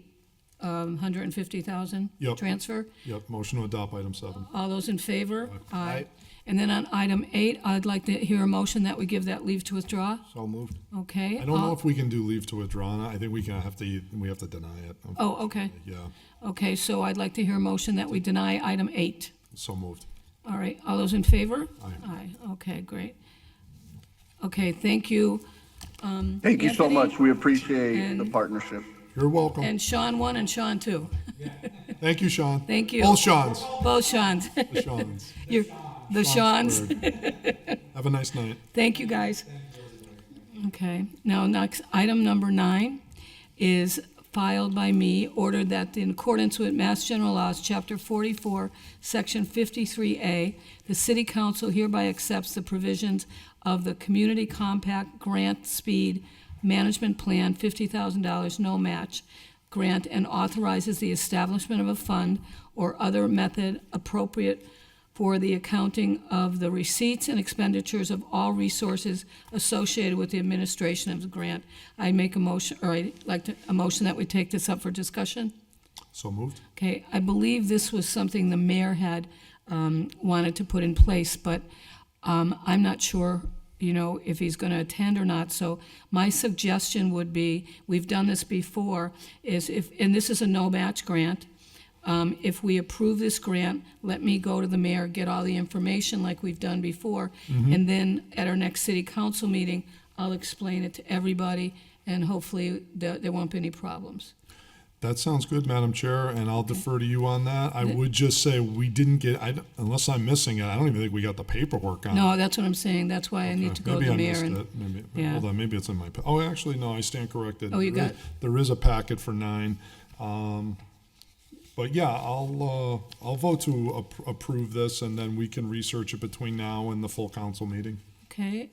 150,000 Yep. transfer. Yep, motion to adopt item 7. All those in favor? Aye. And then on item 8, I'd like to hear a motion that we give that leave to withdraw. So moved. Okay. I don't know if we can do leave to withdraw. I think we have to deny it. Oh, okay. Yeah, Okay, so I'd like to hear a motion that we deny item 8. so moved. All right, all those in favor? Aye. Aye, okay, great. Okay, thank you. Thank you so Anthony much. We appreciate the and- partnership. You're welcome. And Sean 1 and Sean 2. Thank you, Sean. Thank you. Both Seans. Both Seans. The Seans. You're, the Seans. Squared. Have a nice night. Thank you, guys. Okay, now next, item number 9 is filed by me, ordered that in accordance with Mass General Laws, Chapter 44, Section 53A, the City Council hereby accepts the provisions of the Community Compact Grant Speed Management Plan, $50,000 no match grant, and authorizes the establishment of a fund or other method appropriate for the accounting of the receipts and expenditures of all resources associated with the administration of the grant. I make a motion, or I'd like to, a motion that we take this up for discussion. So moved. Okay, I believe this was something the mayor had wanted to put in place, but I'm not sure, you know, if he's going to attend or not. So my suggestion would be, we've done this before, is if, and this is a no-match grant, if we approve this grant, let me go to the mayor, get all the information like we've done before, and then at our next city council meeting, I'll explain it to everybody, and hopefully there won't be any problems. That sounds good, Madam Chair, and I'll defer to you on that. I would just say we didn't get, unless I'm missing it, I don't even think we got the paperwork on it. No, that's what I'm saying, that's why I need to go to the mayor. Maybe I and missed it. Maybe, yeah. hold on, maybe it's in my, oh, actually, no, I stand corrected. Oh, you got it. There is a packet for 9. But yeah, I'll vote to approve this, and then we can research it between now and the full council meeting. Okay,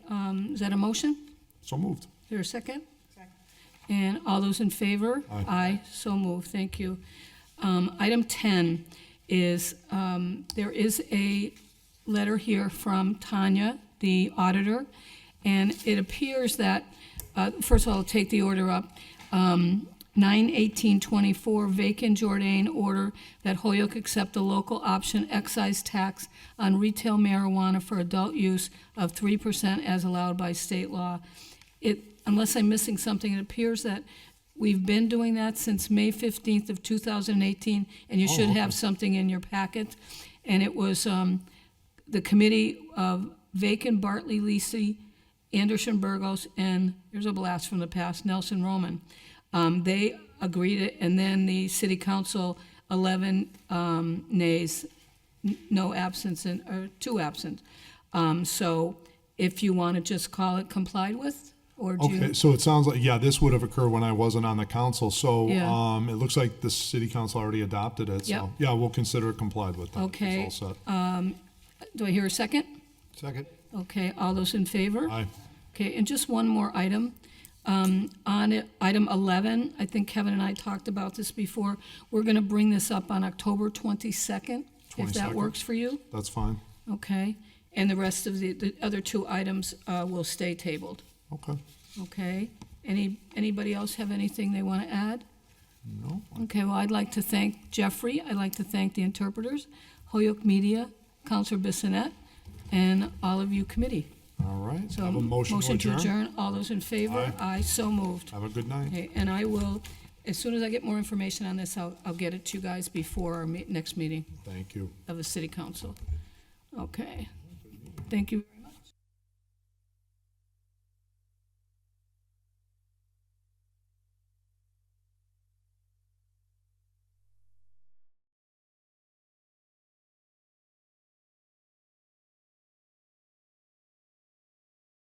is that a motion? So moved. Is there a second? Second. And all those in favor? Aye. So moved, thank you. Item 10 is, there is a letter here from Tanya, the auditor, and it appears that, first of all, I'll take the order up. 9/18/24, vacant Jourdain order that Holyoke accept the local option excise tax on retail marijuana for adult use of 3% as allowed by state law. Unless I'm missing something, it appears that we've been doing that since May 15th of 2018, and you should have something in your packet. And it was the committee of Vacant, Bartley, Lisi, Anderson, Burgos, and here's a blast from the past, Nelson Roman. They agreed it, and then the city council, 11 nays, no absence, or 2 absent. So if you want to just call it complied with, or do you? Okay, so it sounds like, yeah, this would have occurred when I wasn't on the council, so Yeah. it looks like the city council already adopted it, so, Yep. yeah, we'll consider it complied with then. Okay. It's all set. Do I hear a second? Second. Okay, all those in favor? Aye. Okay, and just one more item. On it, item 11, I think Kevin and I talked about this before. We're going to bring this up on October 22nd, if that 22nd. works for you. That's fine. Okay, and the rest of the other 2 items will stay tabled. Okay. Okay, anybody else have anything they want to add? No? Okay, well, I'd like to thank Jeffrey, I'd like to thank the interpreters, Holyoke Media, Counselor Bissonette, and all of you committee. All right. So, Have a motion to adjourn. All those in favor? Aye. So moved. Have a good night. Okay, and I will, as soon as I get more information on this, I'll get it to you guys before our next meeting Thank you. of the city council. Okay, thank you.